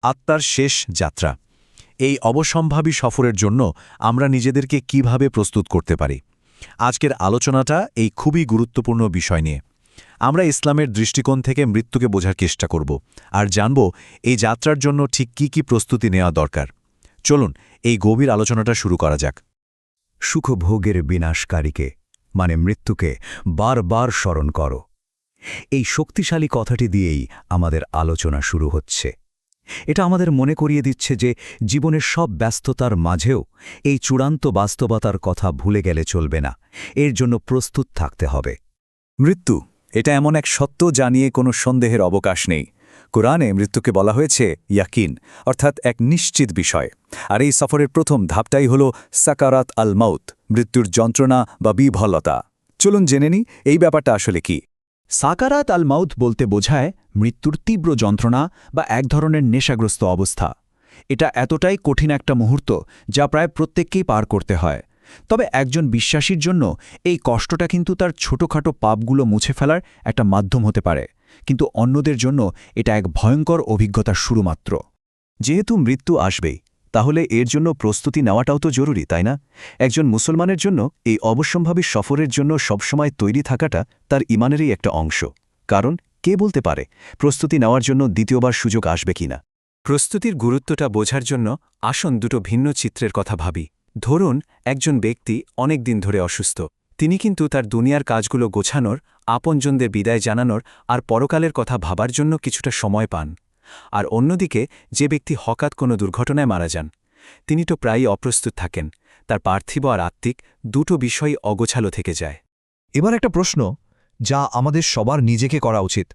আত্মার শেষ যাত্রা। এই অবসম্ভাবী সফরের জন্য আমরা নিজেদেরকে কিভাবে প্রস্তুত করতে পারি? আজকের আলোচনাটা এই খুবই গুরুত্বপূর্ণ বিষয় নিয়ে। আমরা ইসলামের দৃষ্টিকোণ থেকে মৃত্যুকে বোঝার চেষ্টা করব আর জানব এই যাত্রার জন্য ঠিক কি প্রস্তুতি নেওয়া দরকার। চলুন এই গভীর আলোচনাটা শুরু করা যাক। সুখভোগের বিনাশকারীকে মানে মৃত্যুকে বারবার স্মরণ করো। এই শক্তিশালী কথাটি দিয়েই আমাদের আলোচনা শুরু হচ্ছে। এটা আমাদের মনে করিয়ে দিচ্ছে যে জীবনের সব ব্যস্ততার মাঝেও এই চূড়ান্ত বাস্তবতার কথা ভুলে গেলে চলবে না, এর জন্য প্রস্তুত থাকতে হবে। মৃত্যু এটা এমন এক সত্য যা নিয়ে কোনো সন্দেহের অবকাশ নেই। কোরআনে মৃত্যুকে বলা হয়েছে ইয়াকিন, অর্থাৎ এক নিশ্চিত বিষয়। আর এই সফরের প্রথম ধাপটাই হল সাকারাত আল মাউত, মৃত্যুর যন্ত্রণা বা বিভলতা। চলুন জেনে নিই এই ব্যাপারটা আসলে কি। সাকারাত আল মাউত বলতে বোঝায় মৃত্যুর তীব্র যন্ত্রণা বা এক ধরনের নেশাগ্রস্ত অবস্থা। এটা এতটাই কঠিন একটা মুহূর্ত যা প্রায় প্রত্যেককেই পার করতে হয়। তবে একজন বিশ্বাসীর জন্য এই কষ্টটা কিন্তু তার ছোটখাটো পাপগুলো মুছে ফেলার একটা মাধ্যম হতে পারে, কিন্তু অন্যদের জন্য এটা এক ভয়ঙ্কর অভিজ্ঞতার শুরু মাত্র। যেহেতু মৃত্যু আসবেই, তাহলে এর জন্য প্রস্তুতি নেওয়াটাও তো জরুরি, তাই না? একজন মুসলমানের জন্য এই অবশ্যম্ভাবী সফরের জন্য সবসময় তৈরি থাকাটা তার ইমানেরই একটা অংশ। কারণ কে বলতে পারে প্রস্তুতি নেওয়ার জন্য দ্বিতীয়বার সুযোগ আসবে কিনা। প্রস্তুতির গুরুত্বটা বোঝার জন্য আসুন দুটো ভিন্ন চিত্রের কথা ভাবি। ধরুন একজন ব্যক্তি অনেক দিন ধরে অসুস্থ। তিনি কিন্তু তার দুনিয়ার কাজগুলো গোছানোর, আপনজনদের বিদায় জানানোর আর পরকালের কথা ভাবার জন্য কিছুটা সময় পান। আর অন্যদিকে যে ব্যক্তি হঠাৎ কোনো দুর্ঘটনায় মারা যান, তিনি তো প্রায়ই অপ্রস্তুত থাকেন। তার পার্থিব আর আত্মিক দুটো বিষয়ই অগোছালো থেকে যায়। এবার একটা প্রশ্ন যা আমাদের সবার নিজেকে করা উচিত।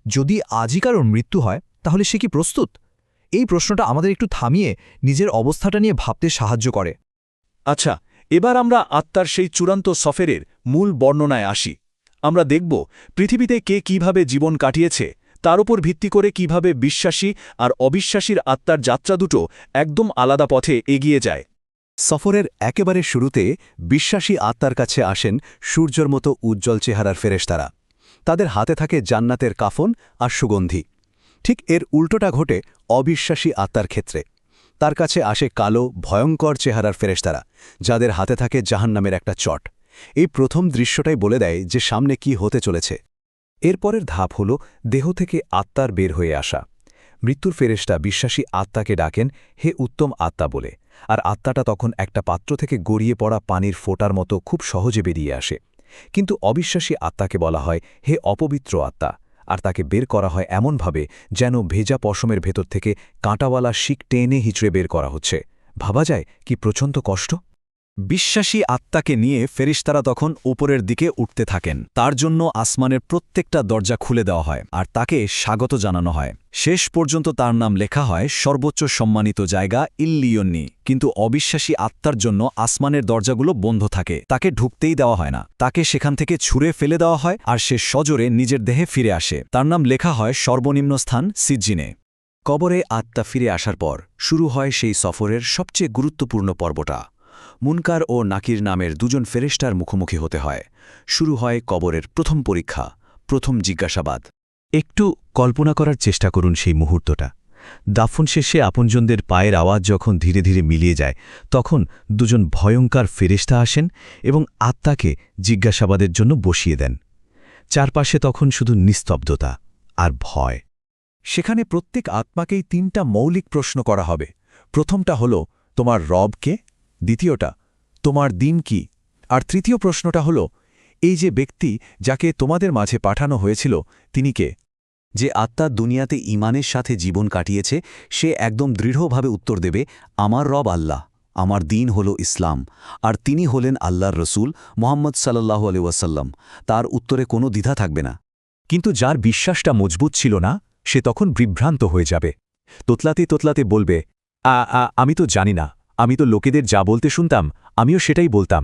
যদি আজই কারোর মৃত্যু হয়, তাহলে সে কি প্রস্তুত? এই প্রশ্নটা আমাদের একটু থামিয়ে নিজের অবস্থাটা নিয়ে ভাবতে সাহায্য করে। আচ্ছা, এবার আমরা আত্মার সেই চূড়ান্ত সফরের মূল বর্ণনায় আসি। আমরা দেখব পৃথিবীতে কে কিভাবে জীবন কাটিয়েছে, তার উপর ভিত্তি করে কিভাবে বিশ্বাসী আর অবিশ্বাসীর আত্মার যাত্রা দুটো একদম আলাদা পথে এগিয়ে যায়। সফরের একেবারে শুরুতে বিশ্বাসী আত্মার কাছে আসেন সূর্যের মতো উজ্জ্বল চেহারার ফেরেশতারা। তাদের হাতে থাকে জান্নাতের কাফন আর সুগন্ধি। ঠিক এর উল্টোটা ঘটে অবিশ্বাসী আত্মার ক্ষেত্রে। তার কাছে আসে কালো ভয়ঙ্কর চেহারার ফেরেশতারা, যাদের হাতে থাকে জাহান্নামের একটা চট। এই প্রথম দৃশ্যটাই বলে দেয় যে সামনে কি হতে চলেছে। এরপরের ধাপ হল দেহ থেকে আত্মার বের হয়ে আসা। মৃত্যুর ফেরেশতা বিশ্বাসী আত্মাকে ডাকেন হে উত্তম আত্মা বলে, আর আত্মাটা তখন একটা পাত্র থেকে গড়িয়ে পড়া পানির ফোঁটার মতো খুব সহজে বেরিয়ে আসে। কিন্তু অবিশ্বাসী আত্মাকে বলা হয় হে অপবিত্র আত্মা, আর তাকে বের করা হয় এমনভাবে যেন ভেজা পশমের ভেতর থেকে কাঁটাওয়ালা শিক টেনে হিচড়ে বের করা হচ্ছে। ভাবা যায় কি প্রচণ্ড কষ্ট। বিশ্বাসী আত্মাকে নিয়ে ফেরেশতারা তখন উপরের দিকে উঠতে থাকেন। তার জন্য আসমানের প্রত্যেকটা দরজা খুলে দেওয়া হয় আর তাকে স্বাগত জানানো হয়। শেষ পর্যন্ত তার নাম লেখা হয় সর্বোচ্চ সম্মানিত জায়গা ইল্লিয়ন্নি। কিন্তু অবিশ্বাসী আত্মার জন্য আসমানের দরজাগুলো বন্ধ থাকে, তাকে ঢুকতেই দেওয়া হয় না। তাকে সেখান থেকে ছুঁড়ে ফেলে দেওয়া হয় আর সে সজোরে নিজের দেহে ফিরে আসে। তার নাম লেখা হয় সর্বনিম্ন স্থান সিজ্জিনে। কবরে আত্মা ফিরে আসার পর শুরু হয় সেই সফরের সবচেয়ে গুরুত্বপূর্ণ পর্বটা। মুনকার ও নাকির নামের দুজন ফেরেশতার মুখোমুখি হতে হয়। শুরু হয় কবরের প্রথম পরীক্ষা, প্রথম জিজ্ঞাসাবাদ। একটু কল্পনা করার চেষ্টা করুন সেই মুহূর্তটা। দাফন শেষে আপনজনদের পায়ের আওয়াজ যখন ধীরে ধীরে মিলিয়ে যায়, তখন দুজন ভয়ঙ্কর ফেরেশতা আসেন এবং আত্মাকে জিজ্ঞাসাবাদের জন্য বসিয়ে দেন। চারপাশে তখন শুধু নিস্তব্ধতা আর ভয়। সেখানে প্রত্যেক আত্মাকেই তিনটা মৌলিক প্রশ্ন করা হবে। প্রথমটা হল তোমার রব কে, দ্বিতীয়টা তোমার দিন কি, আর তৃতীয় প্রশ্নটা হল এই যে ব্যক্তি যাকে তোমাদের মাঝে পাঠানো হয়েছিল তিনি কে। যে আত্মা দুনিয়াতে ঈমানের সাথে জীবন কাটিয়েছে সে একদম দৃঢ়ভাবে উত্তর দেবে, আমার রব আল্লাহ, আমার দিন হল ইসলাম, আর তিনি হলেন আল্লাহর রসূল মুহাম্মদ সাল্লাল্লাহু আলাইহি ওয়াসাল্লাম। তার উত্তরে কোনো দ্বিধা থাকবে না। কিন্তু যার বিশ্বাসটা মজবুত ছিল না, সে তখন বিভ্রান্ত হয়ে যাবে। তোতলাতে তোতলাতে বলবে, আমি তো জানি না, আমি তো লোকেদের যা বলতে শুনতাম আমিও সেটাই বলতাম।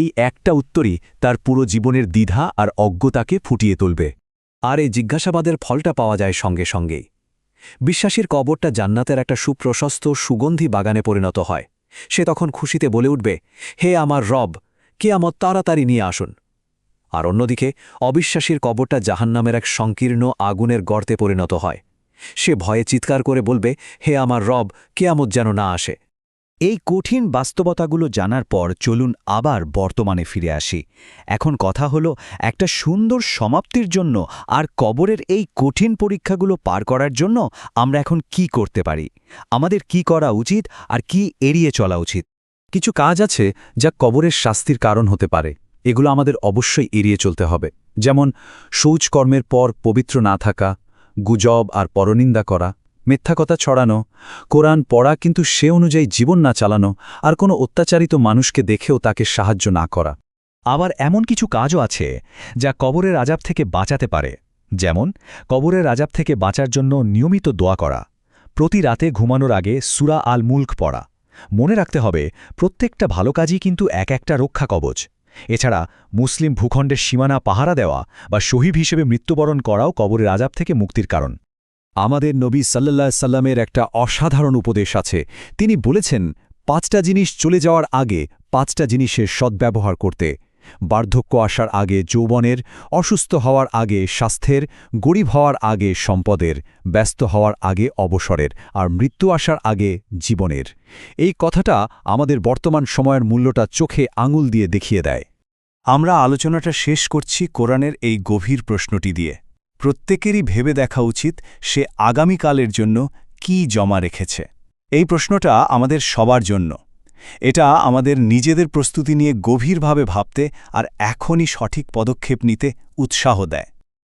এই একটা উত্তরই তার পুরো জীবনের দ্বিধা আর অজ্ঞতাকে ফুটিয়ে তুলবে। আর এই জিজ্ঞাসাবাদের ফলটা পাওয়া যায় সঙ্গে সঙ্গেই। বিশ্বাসীর কবরটা জান্নাতের একটা সুপ্রশস্ত সুগন্ধি বাগানে পরিণত হয়। সে তখন খুশিতে বলে উঠবে, হে আমার রব, কিয়ামত তাড়াতাড়ি নিয়ে আসুন। আর অন্যদিকে অবিশ্বাসীর কবরটা জাহান্নামের এক সংকীর্ণ আগুনের গর্তে পরিণত হয়। সে ভয়ে চিৎকার করে বলবে, হে আমার রব, কেয়ামত যেন না আসে। এই কঠিন বাস্তবতাগুলো জানার পর চলুন আবার বর্তমানে ফিরে আসি। এখন কথা হলো একটা সুন্দর সমাপ্তির জন্য আর কবরের এই কঠিন পরীক্ষাগুলো পার করার জন্য আমরা এখন কি করতে পারি, আমাদের কি করা উচিত আর কি এড়িয়ে চলা উচিত। কিছু কাজ আছে যা কবরের শাস্তির কারণ হতে পারে, এগুলো আমাদের অবশ্যই এড়িয়ে চলতে হবে। যেমন শৌচকর্মের পর পবিত্র না থাকা, গুজব আর পরনিন্দা করা, মিথ্যা কথা ছড়ানো, কোরআন পড়া কিন্তু সে অনুযায়ী জীবন না চালানো, আর কোনো অত্যাচারিত মানুষকে দেখেও তাকে সাহায্য না করা। আবার এমন কিছু কাজও আছে যা কবরের আযাব থেকে বাঁচাতে পারে, যেমন কবরের আযাব থেকে বাঁচার জন্য নিয়মিত দোয়া করা, প্রতি রাতে ঘুমানোর আগে সূরা আল মুলক পড়া। মনে রাখতে হবে প্রত্যেকটা ভালো কাজই কিন্তু এক একটা রক্ষা কবচ। এছাড়া মুসলিম ভূখণ্ডের সীমানা পাহারা দেওয়া বা শহীদ হিসেবে মৃত্যুবরণ করাও কবরের আযাব থেকে মুক্তির কারণ। আমাদের নবী সাল্লাল্লাহু আলাইহি সাল্লামের একটা অসাধারণ উপদেশ আছে। তিনি বলেছেন, 5টা জিনিস চলে যাওয়ার আগে 5টা জিনিসের সদ্ব্যবহার করতে। বার্ধক্য আসার আগে যৌবনের, অসুস্থ হওয়ার আগে স্বাস্থ্যের, গরিব হওয়ার আগে সম্পদের, ব্যস্ত হওয়ার আগে অবসরের, আর মৃত্যু আসার আগে জীবনের। এই কথাটা আমাদের বর্তমান সময়ের মূল্যটা চোখে আঙুল দিয়ে দেখিয়ে দেয়। আমরা আলোচনাটা শেষ করছি কোরআনের এই গভীর প্রশ্নটি দিয়ে। প্রত্যেকেরই ভেবে দেখা উচিত সে আগামীকালের জন্য কি জমা রেখেছে। এই প্রশ্নটা আমাদের সবার জন্য। এটা আমাদের নিজেদের প্রস্তুতি নিয়ে গভীরভাবে ভাবতে আর এখনই সঠিক পদক্ষেপ নিতে উৎসাহ দেয়।